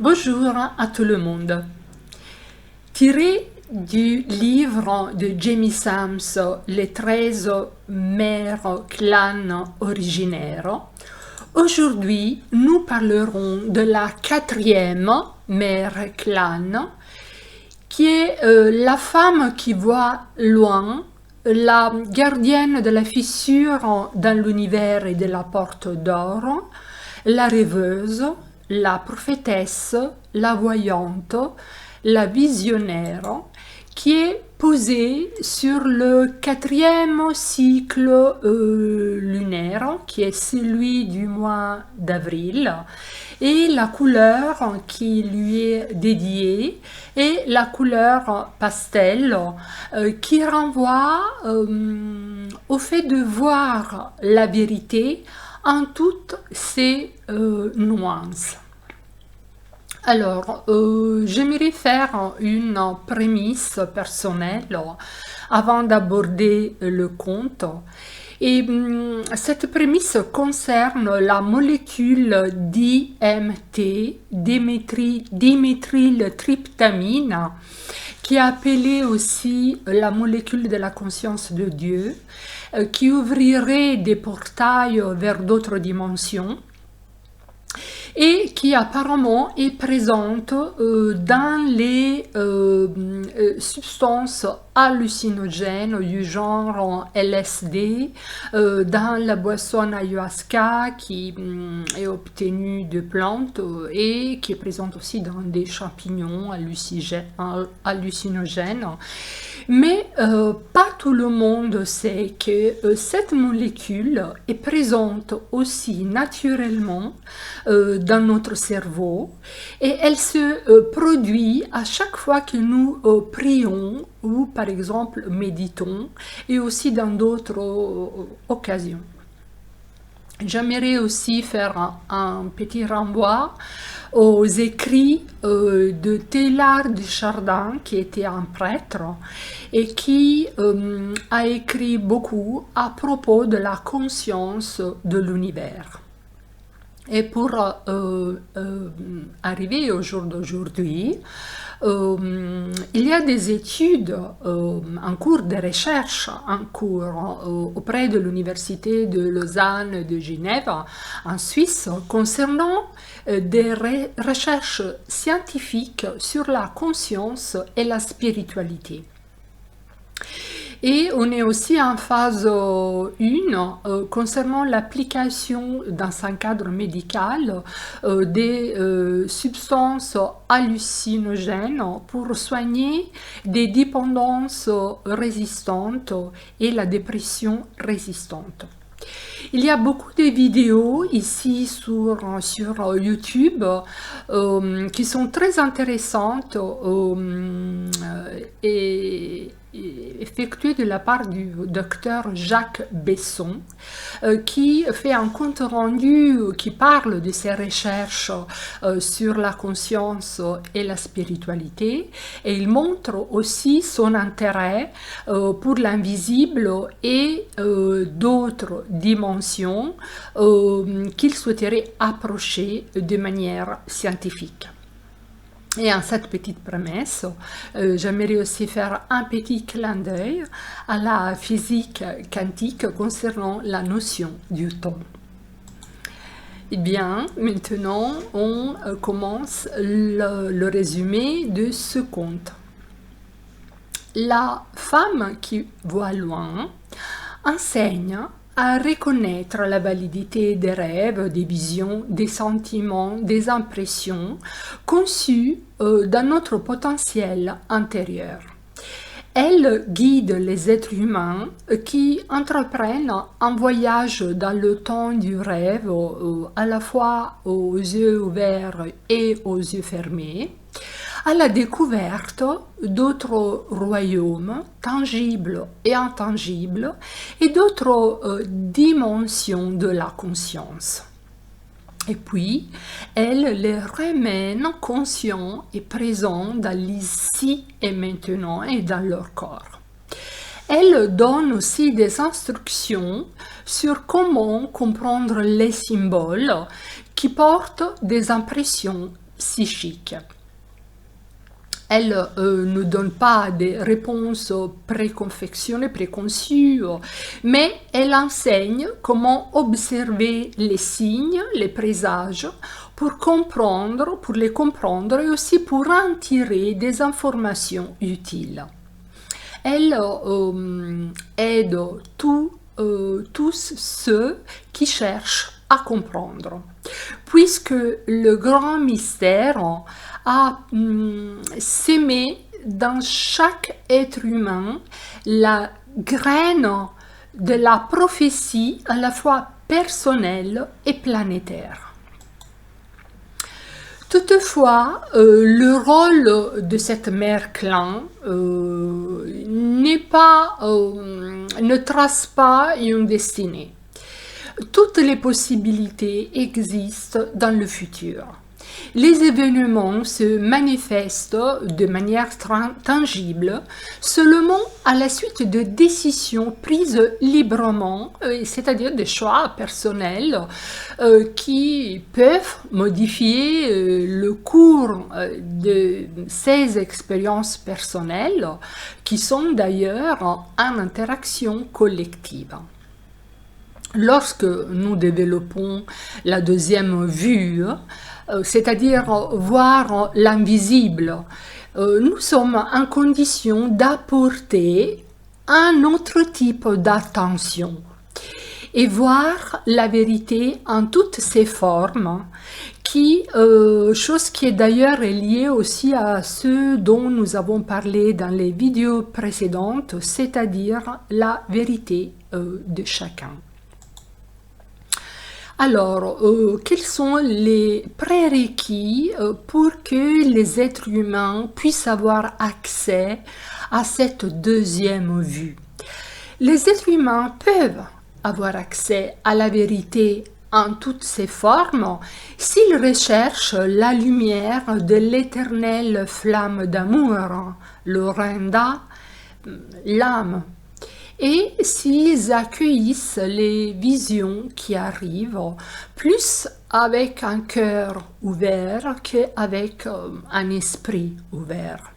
Bonjour à tout le monde. Tiré du livre de Jamie Sams, Les 13 mères clans originaires, aujourd'hui nous parlerons de la quatrième mère clan, qui est la femme qui voit loin, la gardienne de la fissure dans l'univers et de la porte d'or, la rêveuse, la prophétesse, la voyante, la visionnaire, qui est posée sur le quatrième cycle lunaire, qui est celui du mois d'avril, et la couleur qui lui est dédiée est la couleur pastel, qui renvoie au fait de voir la vérité en toutes ses nuances. Alors, j'aimerais faire une prémisse personnelle avant d'aborder le conte. Et cette prémisse concerne la molécule DMT, diméthyltryptamine, qui est appelée aussi la molécule de la conscience de Dieu, qui ouvrirait des portails vers d'autres dimensions, et qui apparemment est présente dans les substances hallucinogènes du genre LSD, dans la boisson ayahuasca qui est obtenue de plantes et qui est présente aussi dans des champignons hallucinogènes. Mais pas tout le monde sait que cette molécule est présente aussi naturellement dans notre cerveau, et elle se produit à chaque fois que nous prions ou par exemple méditons, et aussi dans d'autres occasions. J'aimerais aussi faire un petit renvoi aux écrits de Teilhard de Chardin, qui était un prêtre et qui a écrit beaucoup à propos de la conscience de l'univers. Et pour arriver au jour d'aujourd'hui, il y a des études en cours de recherche en cours auprès de l'université de Lausanne et de Genève en Suisse concernant des recherches scientifiques sur la conscience et la spiritualité. Et on est aussi en phase 1 concernant l'application dans un cadre médical des substances hallucinogènes pour soigner des dépendances résistantes et la dépression résistante. Il y a beaucoup de vidéos ici sur YouTube qui sont très intéressantes et effectué de la part du docteur Jacques Besson, qui fait un compte rendu qui parle de ses recherches sur la conscience et la spiritualité, et il montre aussi son intérêt pour l'invisible et d'autres dimensions qu'il souhaiterait approcher de manière scientifique. Et en cette petite promesse, j'aimerais aussi faire un petit clin d'œil à la physique quantique concernant la notion du temps. Eh bien, maintenant, on commence le résumé de ce conte. La femme qui voit loin enseigne à reconnaître la validité des rêves, des visions, des sentiments, des impressions conçues dans notre potentiel intérieur. Elle guide les êtres humains qui entreprennent un voyage dans le temps du rêve, à la fois aux yeux ouverts et aux yeux fermés, à la découverte d'autres royaumes tangibles et intangibles et d'autres dimensions de la conscience. Et puis, elle les ramène conscients et présents dans l'ici et maintenant et dans leur corps. Elle donne aussi des instructions sur comment comprendre les symboles qui portent des impressions psychique. Elle ne donne pas des réponses préconfectionnées, préconçues, mais elle enseigne comment observer les signes, les présages, pour les comprendre et aussi pour en tirer des informations utiles. Elle aide tous ceux qui cherchent à comprendre, puisque le grand mystère a sémé dans chaque être humain la graine de la prophétie à la fois personnelle et planétaire. Toutefois, le rôle de cette mère clan ne trace pas une destinée. Toutes les possibilités existent dans le futur. Les événements se manifestent de manière tangible seulement à la suite de décisions prises librement, c'est-à-dire des choix personnels qui peuvent modifier le cours de ces expériences personnelles qui sont d'ailleurs en interaction collective. Lorsque nous développons la deuxième vue, c'est-à-dire voir l'invisible, nous sommes en condition d'apporter un autre type d'attention et voir la vérité en toutes ses formes, chose qui est d'ailleurs liée aussi à ce dont nous avons parlé dans les vidéos précédentes, c'est-à-dire la vérité de chacun. Alors, quels sont les prérequis pour que les êtres humains puissent avoir accès à cette deuxième vue? Les êtres humains peuvent avoir accès à la vérité en toutes ses formes s'ils recherchent la lumière de l'éternelle flamme d'amour, l'orenda, l'âme. Et s'ils accueillent les visions qui arrivent, plus avec un cœur ouvert qu'avec un esprit ouvert.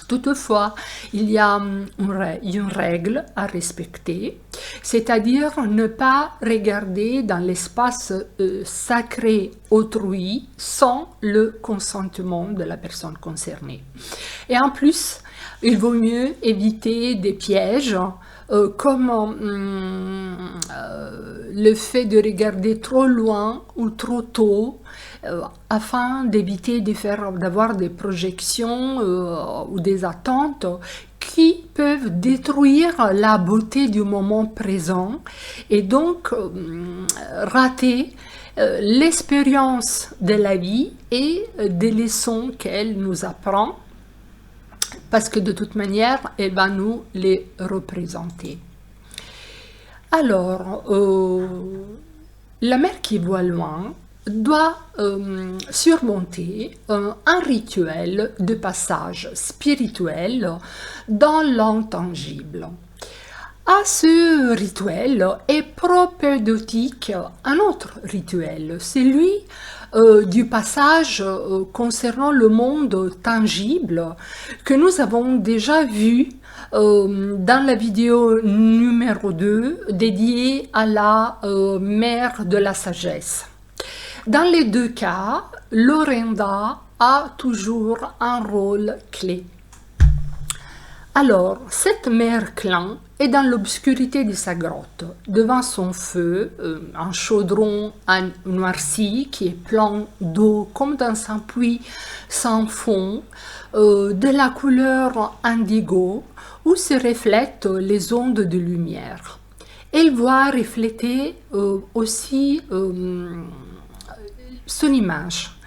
Toutefois, il y a une règle à respecter, c'est-à-dire ne pas regarder dans l'espace sacré autrui sans le consentement de la personne concernée. Et en plus, il vaut mieux éviter des pièges comme le fait de regarder trop loin ou trop tôt afin d'éviter d'avoir des projections ou des attentes qui peuvent détruire la beauté du moment présent et donc rater l'expérience de la vie et des leçons qu'elle nous apprend, parce que de toute manière, elle va nous les représenter. Alors, la mère qui voit loin doit surmonter un rituel de passage spirituel dans l'intangible. À ce rituel est propédeutique un autre rituel, celui du passage concernant le monde tangible que nous avons déjà vu dans la vidéo numéro 2 dédiée à la mère de la sagesse. Dans les deux cas, l'orenda a toujours un rôle clé. Alors, cette mère clan est dans l'obscurité de sa grotte, devant son feu, un chaudron noirci qui est plein d'eau comme dans un puits sans fond, de la couleur indigo où se reflètent les ondes de lumière. Elle voit refléter aussi son image.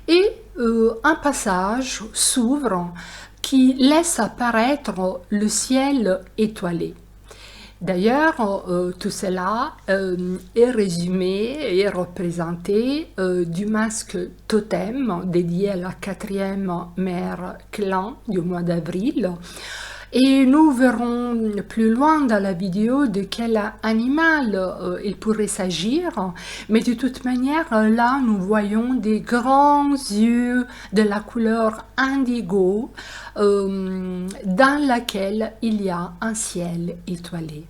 Et un passage s'ouvre qui laisse apparaître le ciel étoilé. D'ailleurs, tout cela est résumé et représenté du masque totem dédié à la 4e mère clan du mois d'avril. Et nous verrons plus loin dans la vidéo de quel animal il pourrait s'agir. Mais de toute manière, là, nous voyons des grands yeux de la couleur indigo dans laquelle il y a un ciel étoilé.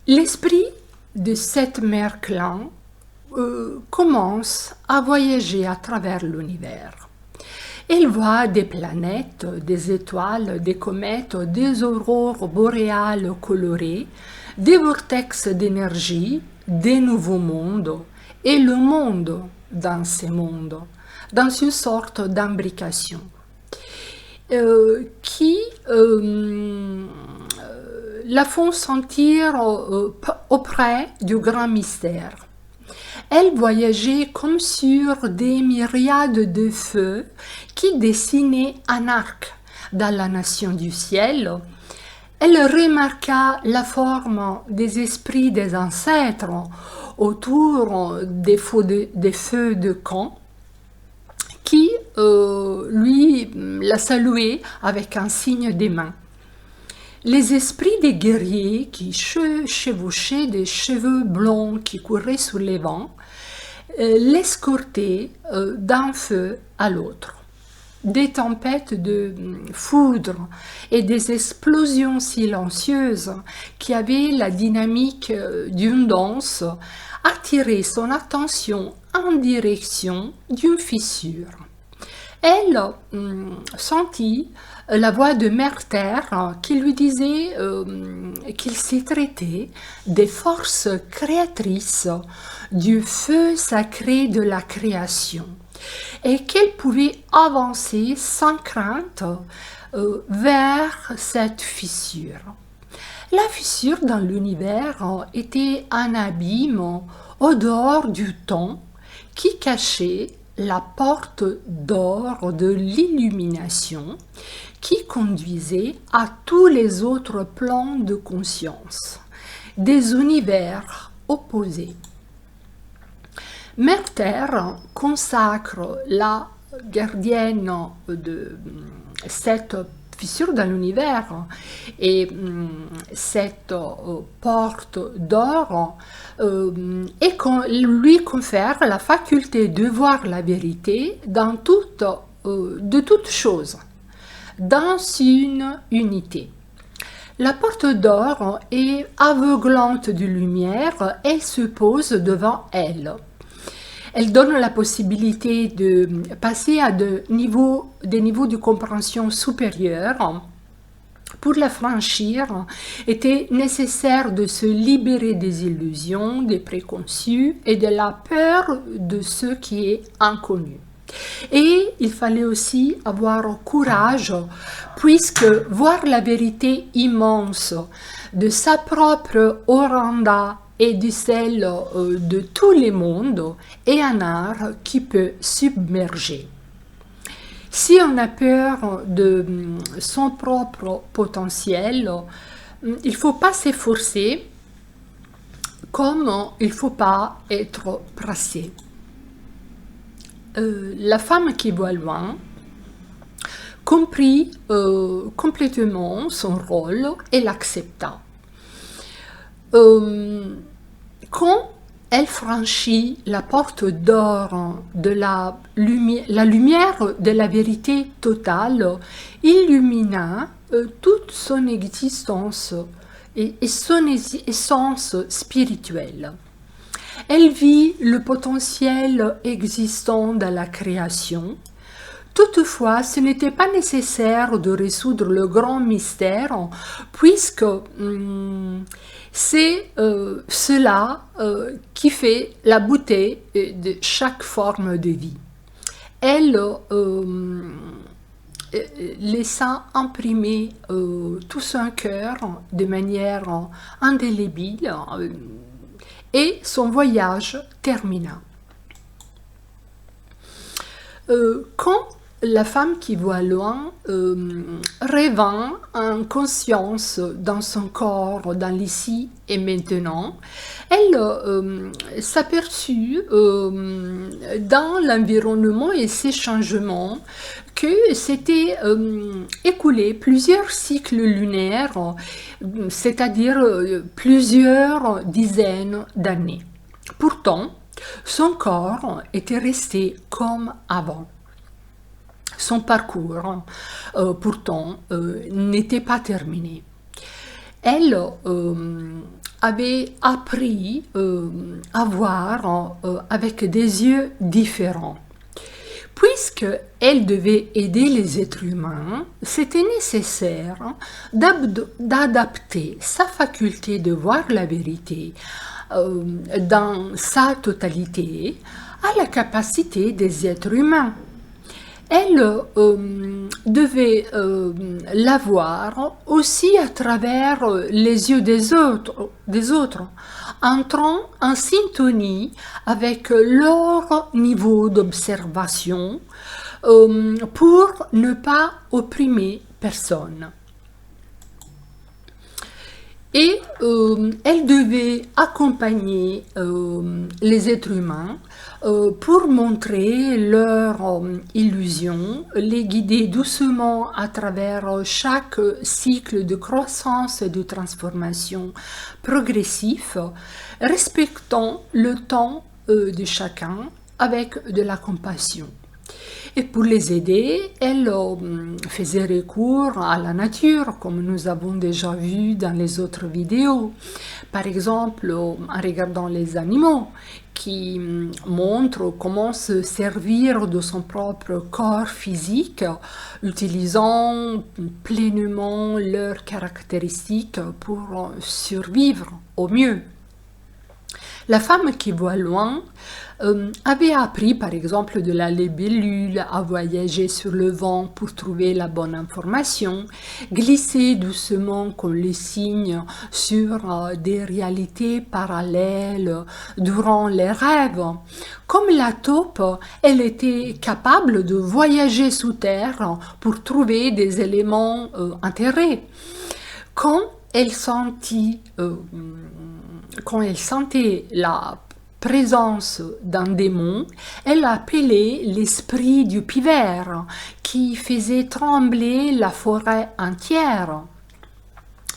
L'esprit de cette mère clan commence à voyager à travers l'univers. Il voit des planètes, des étoiles, des comètes, des aurores boréales colorées, des vortex d'énergie, des nouveaux mondes et le monde dans ces mondes, dans une sorte d'imbrication qui la font sentir auprès du grand mystère. Elle voyageait comme sur des myriades de feux qui dessinaient un arc dans la nation du ciel. Elle remarqua la forme des esprits des ancêtres autour des feux de camp qui lui la saluaient avec un signe des mains. Les esprits des guerriers qui chevauchaient des cheveux blonds qui couraient sous les vents l'escortaient d'un feu à l'autre. Des tempêtes de foudre et des explosions silencieuses qui avaient la dynamique d'une danse attiraient son attention en direction d'une fissure. Elle sentit la voix de Mère Terre qui lui disait qu'il s'y traitait des forces créatrices du feu sacré de la création et qu'elle pouvait avancer sans crainte vers cette fissure. La fissure dans l'univers était un abîme au dehors du temps qui cachait la porte d'or de l'illumination qui conduisait à tous les autres plans de conscience, des univers opposés. Mère Terre consacre la gardienne de cette fissure dans l'univers et cette porte d'or et lui confère la faculté de voir la vérité dans de toutes choses, dans une unité. La porte d'or est aveuglante de lumière, elle se pose devant elle. Elle donne la possibilité de passer à des niveaux de compréhension supérieurs. Pour la franchir, était nécessaire de se libérer des illusions, des préconçus et de la peur de ce qui est inconnu. Et il fallait aussi avoir courage, puisque voir la vérité immense de sa propre Oranda et de celle de tous les mondes est un art qui peut submerger. Si on a peur de son propre potentiel, il ne faut pas s'efforcer comme il ne faut pas être pressé. La femme qui voit loin comprit complètement son rôle et l'accepta. Quand elle franchit la porte d'or de la lumière de la vérité totale illumina toute son existence et son essence spirituelle. Elle vit le potentiel existant dans la création. Toutefois, ce n'était pas nécessaire de résoudre le grand mystère, puisque c'est cela qui fait la beauté de chaque forme de vie. Elle laissa imprimer tout son cœur de manière indélébile et son voyage termina. Quand la femme qui voit loin revint en conscience dans son corps, dans l'ici et maintenant, elle s'aperçut dans l'environnement et ses changements que s'étaient écoulés plusieurs cycles lunaires, c'est-à-dire plusieurs dizaines d'années. Pourtant, son corps était resté comme avant. Son parcours, pourtant, n'était pas terminé. Elle avait appris à voir avec des yeux différents. Puisqu'elle devait aider les êtres humains, c'était nécessaire d'adapter sa faculté de voir la vérité dans sa totalité à la capacité des êtres humains. Elle devait la voir aussi à travers les yeux des autres, entrant en syntonie avec leur niveau d'observation pour ne pas opprimer personne. Et elle devait accompagner les êtres humains pour montrer leur illusion, les guider doucement à travers chaque cycle de croissance et de transformation progressif, respectant le temps de chacun avec de la compassion. Et pour les aider, elle faisait recours à la nature, comme nous avons déjà vu dans les autres vidéos. Par exemple, en regardant les animaux, qui montrent comment se servir de son propre corps physique, utilisant pleinement leurs caractéristiques pour survivre au mieux. La femme qui voit loin avait appris par exemple de la libellule à voyager sur le vent pour trouver la bonne information, glisser doucement comme les signes sur des réalités parallèles durant les rêves. Comme la taupe, elle était capable de voyager sous terre pour trouver des éléments enterrés. Quand elle sentait la présence d'un démon, elle appelait l'esprit du pivert qui faisait trembler la forêt entière.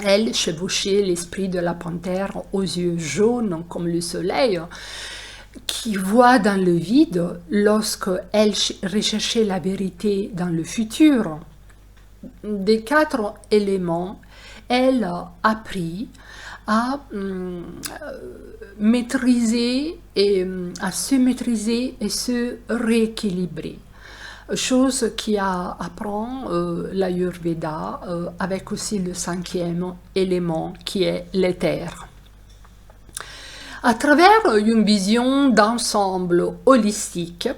Elle chevauchait l'esprit de la panthère aux yeux jaunes comme le soleil, qui voit dans le vide lorsqu'elle recherchait la vérité dans le futur. Des 4 éléments, elle a appris à maîtriser et à se maîtriser et se rééquilibrer. Chose qui apprend l'Ayurveda avec aussi le 5e élément qui est l'éther. À travers une vision d'ensemble holistique,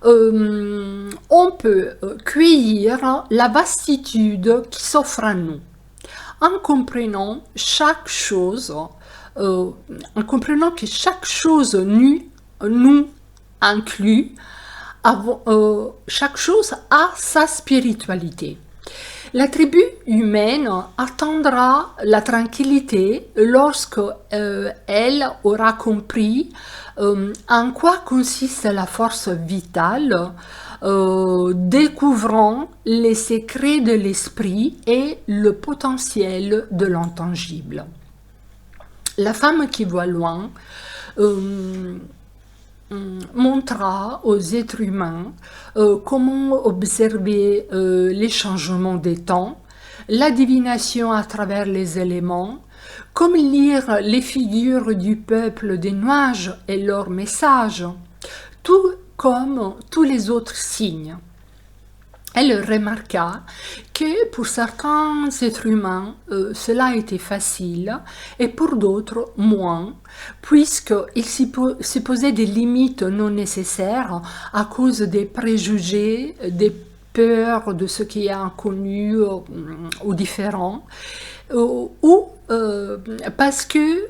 on peut cueillir la vastitude qui s'offre à nous. En comprenant chaque chose, en comprenant que chaque chose nous inclut, chaque chose a sa spiritualité. La tribu humaine attendra la tranquillité lorsque elle aura compris en quoi consiste la force vitale, découvrant les secrets de l'esprit et le potentiel de l'intangible. La femme qui voit loin montrera aux êtres humains comment observer les changements des temps, la divination à travers les éléments, comme lire les figures du peuple des nuages et leurs messages, tout comme tous les autres signes. Elle remarqua que pour certains êtres humains, cela était facile et pour d'autres moins, puisqu'ils se posaient des limites non nécessaires à cause des préjugés, des peurs de ce qui est inconnu ou différent, ou parce que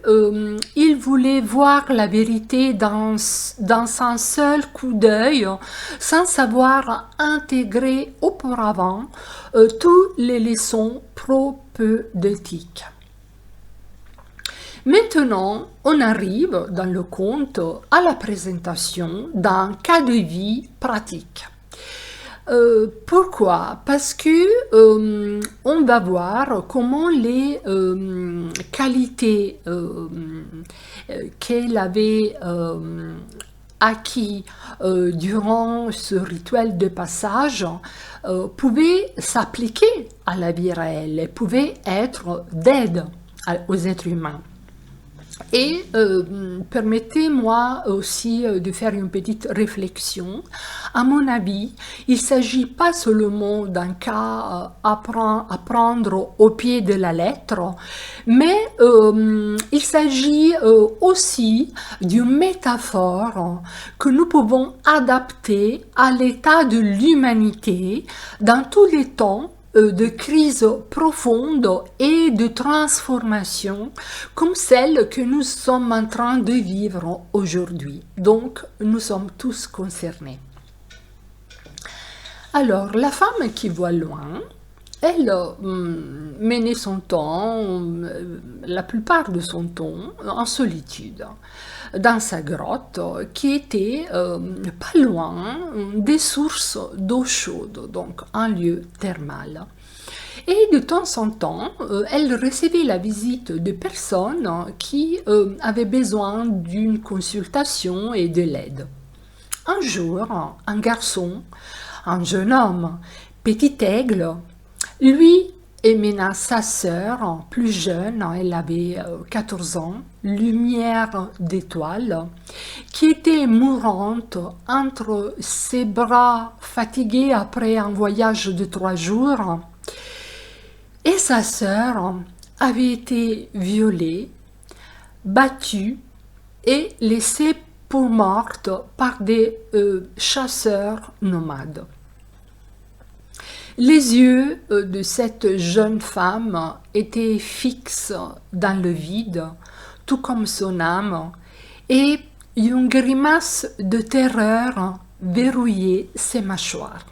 il voulait voir la vérité dans un seul coup d'œil, sans savoir intégrer auparavant toutes les leçons propédeutiques. Maintenant, on arrive dans le conte à la présentation d'un cas de vie pratique. Pourquoi? Parce que on va voir comment les qualités qu'elle avait acquis durant ce rituel de passage pouvaient s'appliquer à la vie réelle et pouvaient être d'aide aux êtres humains. Et permettez-moi aussi de faire une petite réflexion. À mon avis, il ne s'agit pas seulement d'un cas à prendre au pied de la lettre, mais il s'agit aussi d'une métaphore que nous pouvons adapter à l'état de l'humanité dans tous les temps de crise profonde et de transformation comme celle que nous sommes en train de vivre aujourd'hui. Donc, nous sommes tous concernés. Alors, la femme qui voit loin, elle menait son temps, la plupart de son temps, en solitude, dans sa grotte qui était pas loin des sources d'eau chaude, donc un lieu thermal. Et de temps en temps, elle recevait la visite de personnes qui avaient besoin d'une consultation et de l'aide. Un jour, un garçon, un jeune homme, petit aigle, lui mena sa sœur, plus jeune, elle avait 14 ans, lumière d'étoile, qui était mourante entre ses bras fatigués après un voyage de 3 jours. Et sa sœur avait été violée, battue et laissée pour morte par des chasseurs nomades. Les yeux de cette jeune femme étaient fixes dans le vide, tout comme son âme, et une grimace de terreur verrouillait ses mâchoires.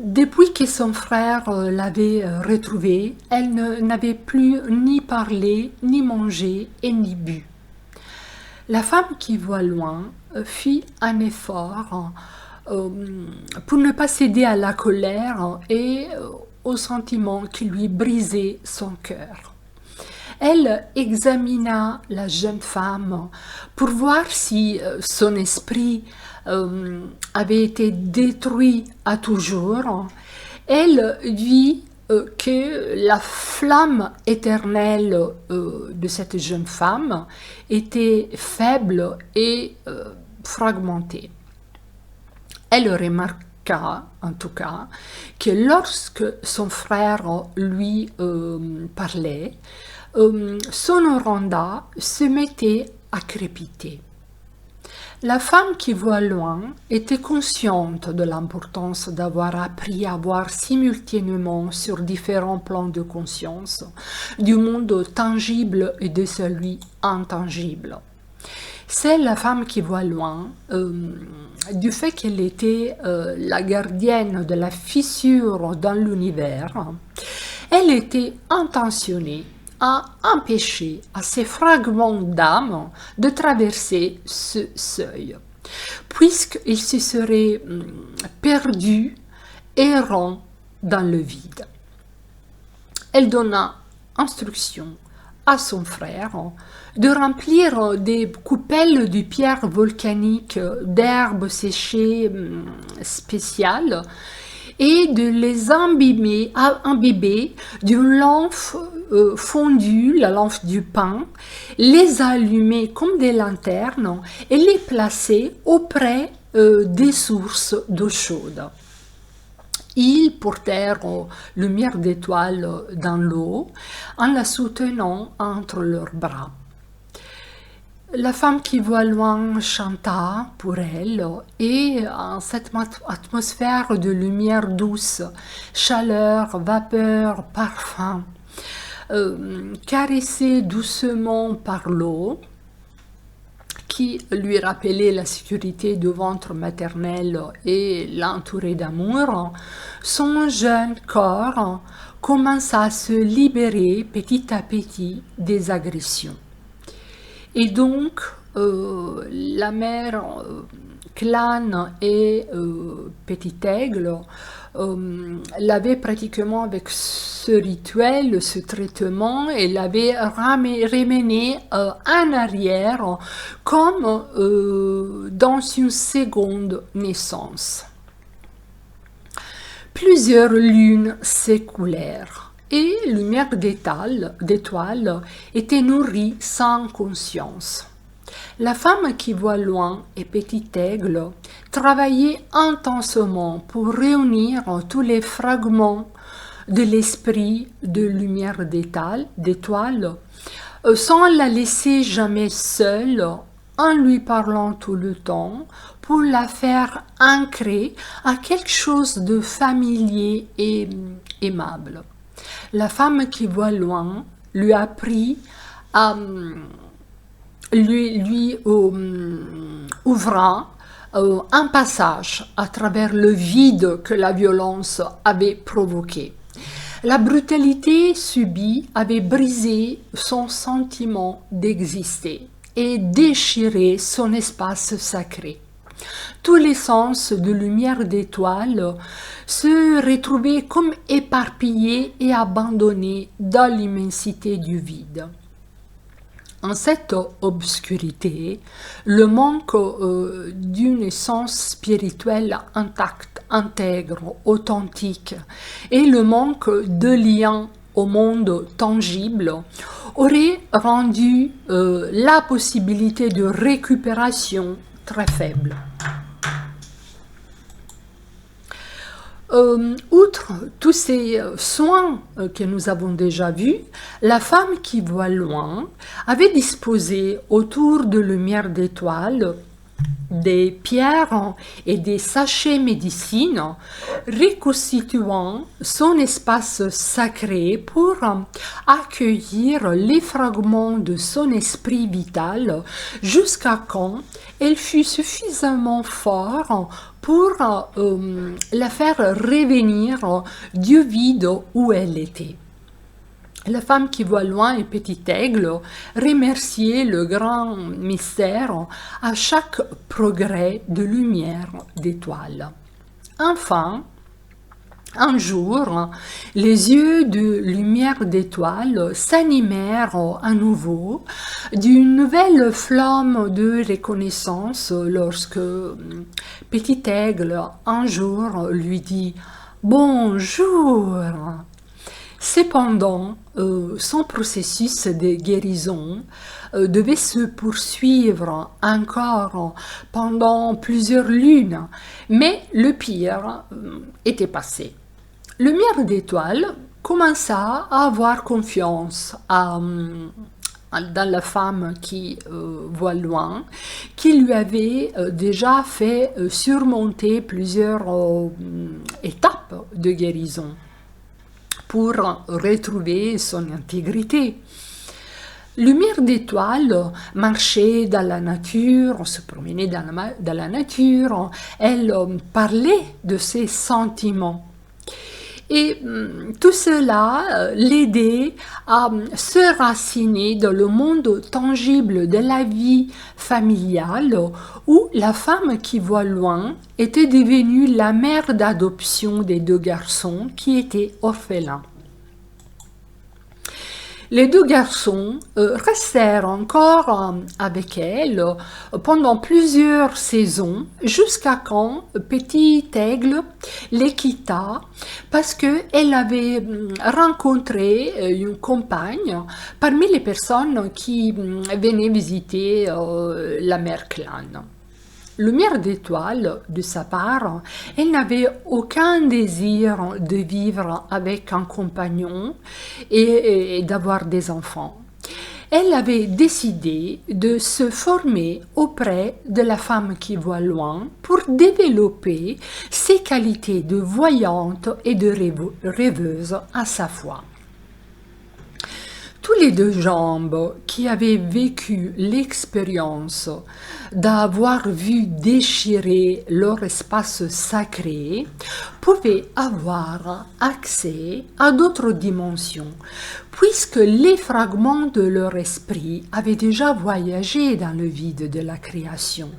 Depuis que son frère l'avait retrouvée, elle n'avait plus ni parlé, ni mangé et ni bu. La femme qui voit loin fit un effort pour ne pas céder à la colère et aux sentiments qui lui brisaient son cœur. Elle examina la jeune femme pour voir si son esprit avait été détruit à toujours. Elle vit que la flamme éternelle de cette jeune femme était faible et fragmentée. Elle remarqua, en tout cas, que lorsque son frère lui parlait, son oranda se mettait à crépiter. La femme qui voit loin était consciente de l'importance d'avoir appris à voir simultanément sur différents plans de conscience, du monde tangible et de celui intangible. C'est la femme qui voit loin, du fait qu'elle était la gardienne de la fissure dans l'univers, elle était intentionnée à empêcher à ces fragments d'âme de traverser ce seuil, puisqu'ils se seraient perdus, errants dans le vide. Elle donna instruction à son frère de remplir des coupelles de pierres volcaniques d'herbes séchées spéciales et de les imbiber d'une lampe fondue, la lampe du pain, les allumer comme des lanternes et les placer auprès des sources d'eau chaude. Ils portèrent lumière d'étoile dans l'eau en la soutenant entre leurs bras. La femme qui voit loin chanta pour elle et en cette atmosphère de lumière douce, chaleur, vapeur, parfum, caressée doucement par l'eau, qui lui rappelait la sécurité du ventre maternel et l'entourait d'amour, son jeune corps commença à se libérer petit à petit des agressions. Et donc, la mère Clan et Petit Aigle l'avaient pratiquement avec ce rituel, ce traitement, et l'avaient ramené en arrière comme dans une seconde naissance. Plusieurs lunes s'écoulèrent et lumière d'étoiles était nourrie sans conscience. La femme qui voit loin et Petit Aigle travaillait intensément pour réunir tous les fragments de l'esprit de lumière d'étoile, sans la laisser jamais seule, en lui parlant tout le temps, pour la faire ancrer à quelque chose de familier et aimable. La femme qui voit loin lui apprit à lui ouvra un passage à travers le vide que la violence avait provoqué. La brutalité subie avait brisé son sentiment d'exister et déchiré son espace sacré. Tous les sens de lumière d'étoile se retrouvaient comme éparpillés et abandonnés dans l'immensité du vide. En cette obscurité, le manque d'une essence spirituelle intacte, intègre, authentique, et le manque de lien au monde tangible aurait rendu la possibilité de récupération très faible. Outre tous ces soins que nous avons déjà vus, la femme qui voit loin avait disposé autour de lumière d'étoile des pierres et des sachets médecine reconstituant son espace sacré pour accueillir les fragments de son esprit vital jusqu'à quand elle fut suffisamment fort pour la faire revenir du vide où elle était. La femme qui voit loin et Petit Aigle remerciait le grand mystère à chaque progrès de lumière d'étoile. Enfin, un jour, les yeux de lumière d'étoile s'animèrent à nouveau d'une nouvelle flamme de reconnaissance lorsque Petit Aigle un jour lui dit « Bonjour !» Cependant, son processus de guérison devait se poursuivre encore pendant plusieurs lunes, mais le pire était passé. Lumière d'étoile commença à avoir confiance dans la femme qui voit loin, qui lui avait déjà fait surmonter plusieurs étapes de guérison pour retrouver son intégrité. Lumière d'étoile marchait dans la nature, se promenait dans la nature, elle parlait de ses sentiments. Et tout cela l'aidait à se raciner dans le monde tangible de la vie familiale où la femme qui voit loin était devenue la mère d'adoption des deux garçons qui étaient orphelins. Les deux garçons restèrent encore avec elle pendant plusieurs saisons jusqu'à quand Petit Aigle les quitta parce qu'elle avait rencontré une compagne parmi les personnes qui venaient visiter la mère Clan. Lumière d'étoile, de sa part, elle n'avait aucun désir de vivre avec un compagnon et d'avoir des enfants. Elle avait décidé de se former auprès de la femme qui voit loin pour développer ses qualités de voyante et de rêveuse à sa fois. tous les deux jambes qui avaient vécu l'expérience d'avoir vu déchirer leur espace sacré pouvaient avoir accès à d'autres dimensions, puisque les fragments de leur esprit avaient déjà voyagé dans le vide de la création.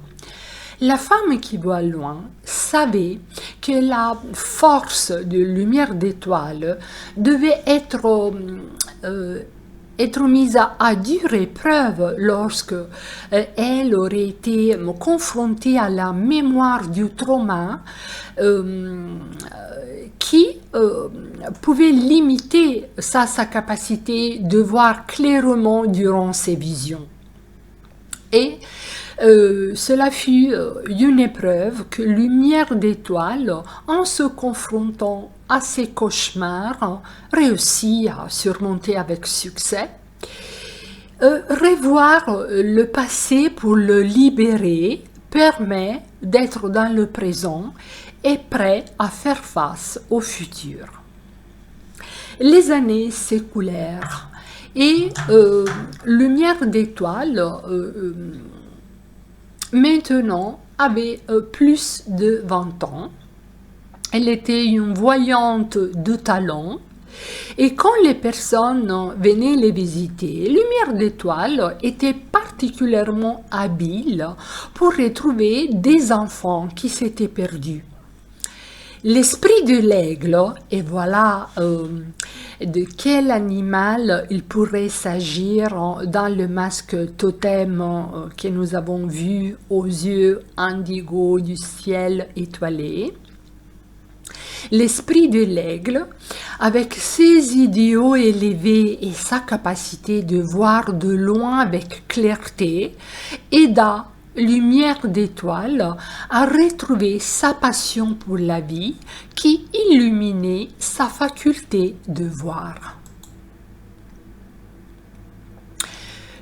La femme qui voit loin savait que la force de lumière d'étoile devait être mise à dure épreuve lorsque elle aurait été confrontée à la mémoire du trauma qui pouvait limiter sa capacité de voir clairement durant ses visions. Et cela fut une épreuve que Lumière d'étoile, en se confrontant à ses cauchemars, réussit à surmonter avec succès. Revoir le passé pour le libérer permet d'être dans le présent et prêt à faire face au futur. Les années s'écoulèrent et Lumière d'étoile maintenant avait plus de 20 ans. Elle était une voyante de talent et quand les personnes venaient les visiter, Lumière d'étoile était particulièrement habile pour retrouver des enfants qui s'étaient perdus. L'esprit de l'aigle, et voilà de quel animal il pourrait s'agir dans le masque totem que nous avons vu aux yeux indigo du ciel étoilé. L'esprit de l'aigle, avec ses idéaux élevés et sa capacité de voir de loin avec clarté, aida Lumière d'étoile à retrouver sa passion pour la vie qui illuminait sa faculté de voir.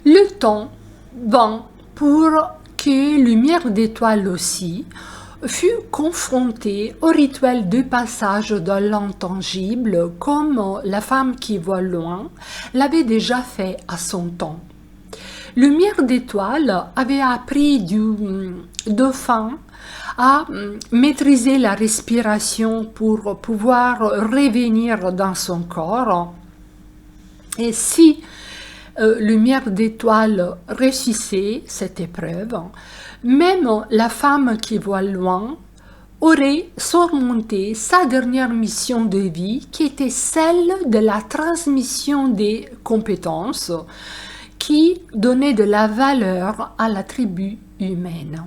Le temps vint pour que Lumière d'étoile aussi fut confrontée au rituel de passage dans l'intangible comme la femme qui voit loin l'avait déjà fait à son temps. Lumière d'étoile avait appris du dauphin à maîtriser la respiration pour pouvoir revenir dans son corps. Et si Lumière d'étoile réussissait cette épreuve, même la femme qui voit loin aurait surmonté sa dernière mission de vie qui était celle de la transmission des compétences qui donnait de la valeur à la tribu humaine.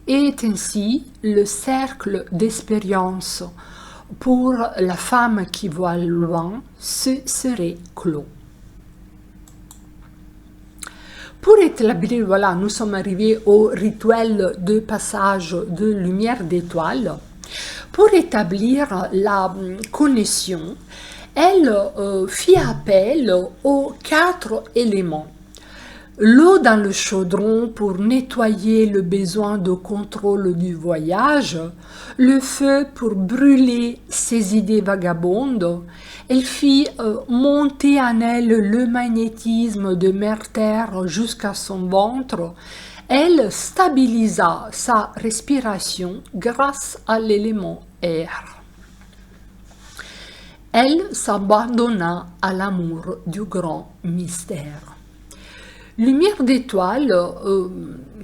Et ainsi, le cercle d'expérience pour la femme qui voit loin se serait clos. Pour établir, voilà, nous sommes arrivés au rituel de passage de Lumière d'étoile. Pour établir la connexion, elle fit appel aux 4 éléments. L'eau dans le chaudron pour nettoyer le besoin de contrôle du voyage, le feu pour brûler ses idées vagabondes. Elle fit monter en elle le magnétisme de Mère-Terre jusqu'à son ventre. Elle stabilisa sa respiration grâce à l'élément air. Elle s'abandonna à l'amour du grand mystère. Lumière d'étoile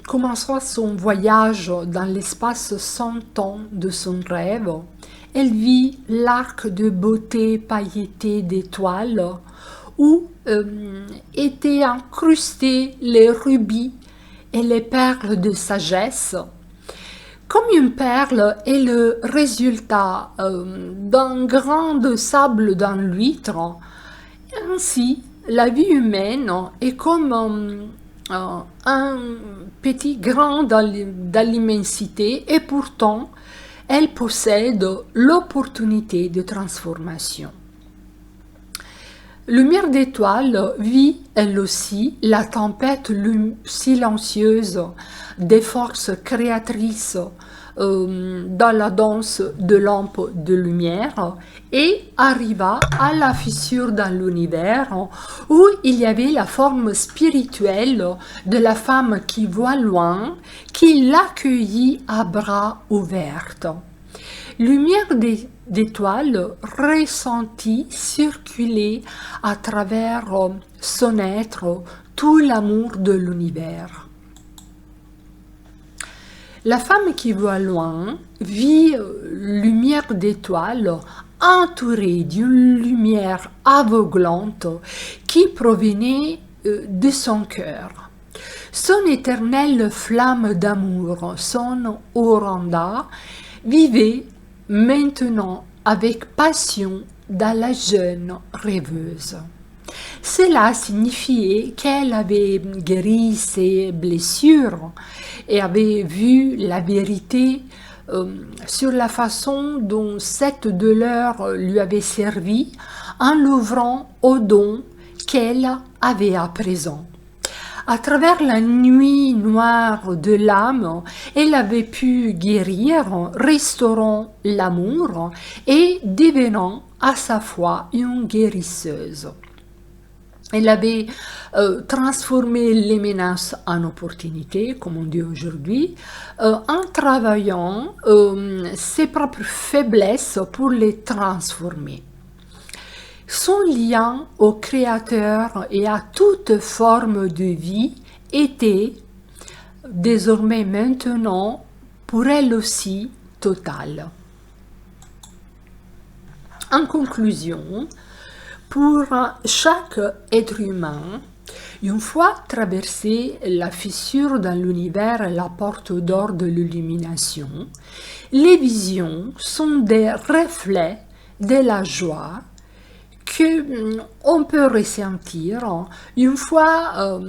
commencera son voyage dans l'espace sans temps de son rêve. Elle vit l'arc de beauté pailleté d'étoiles où étaient incrustés les rubis et les perles de sagesse. Comme une perle est le résultat d'un grain de sable dans l'huître, ainsi la vie humaine est comme un petit grain dans l'immensité et pourtant elle possède l'opportunité de transformation. Lumière d'étoile vit elle aussi la tempête silencieuse des forces créatrices dans la danse de lampes de lumière et arriva à la fissure dans l'univers où il y avait la forme spirituelle de la femme qui voit loin, qui l'accueillit à bras ouverts. Lumière d'étoile ressentit circuler à travers son être tout l'amour de l'univers. La femme qui voit loin vit lumière d'étoile entourée d'une lumière aveuglante qui provenait de son cœur. Son éternelle flamme d'amour, son Oranda, vivait maintenant avec passion dans la jeune rêveuse. Cela signifiait qu'elle avait guéri ses blessures et avait vu la vérité sur la façon dont cette douleur lui avait servi en l'ouvrant au don qu'elle avait à présent. À travers la nuit noire de l'âme, elle avait pu guérir, restaurant l'amour et devenant à sa fois une guérisseuse. Elle avait transformé les menaces en opportunités, comme on dit aujourd'hui, en travaillant ses propres faiblesses pour les transformer. Son lien au Créateur et à toute forme de vie était désormais maintenant pour elle aussi total. En conclusion, pour chaque être humain, une fois traversé la fissure dans l'univers, la porte d'or de l'illumination, les visions sont des reflets de la joie qu'on peut ressentir une fois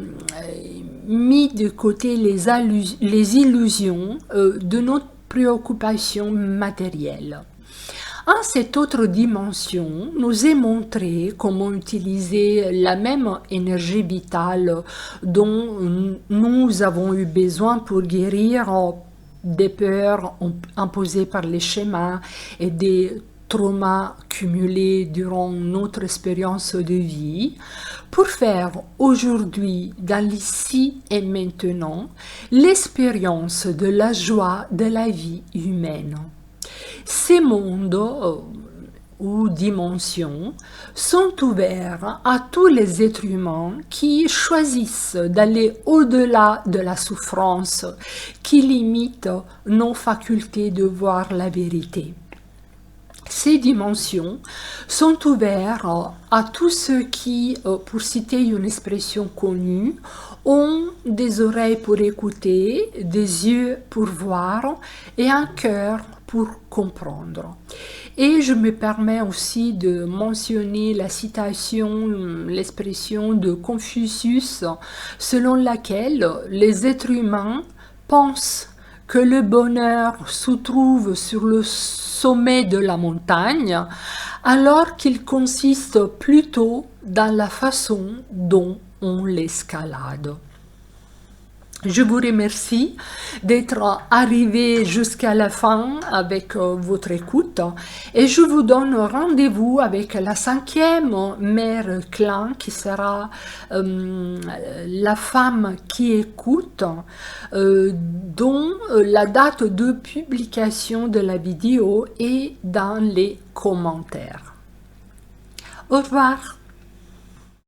mis de côté les illusions de notre préoccupation matérielle. En cette autre dimension, nous est montré comment utiliser la même énergie vitale dont nous avons eu besoin pour guérir des peurs imposées par les schémas et des traumas cumulés durant notre expérience de vie, pour faire aujourd'hui, dans l'ici et maintenant, l'expérience de la joie de la vie humaine. Ces mondes ou dimensions sont ouverts à tous les êtres humains qui choisissent d'aller au-delà de la souffrance qui limite nos facultés de voir la vérité. Ces dimensions sont ouvertes à tous ceux qui, pour citer une expression connue, ont des oreilles pour écouter, des yeux pour voir et un cœur pour comprendre. Et je me permets aussi de mentionner la citation, l'expression de Confucius, selon laquelle les êtres humains pensent que le bonheur se trouve sur le sommet de la montagne, alors qu'il consiste plutôt dans la façon dont on l'escalade. Je vous remercie d'être arrivé jusqu'à la fin avec votre écoute et je vous donne rendez-vous avec la 5e mère clan qui sera la femme qui écoute, dont la date de publication de la vidéo est dans les commentaires. Au revoir.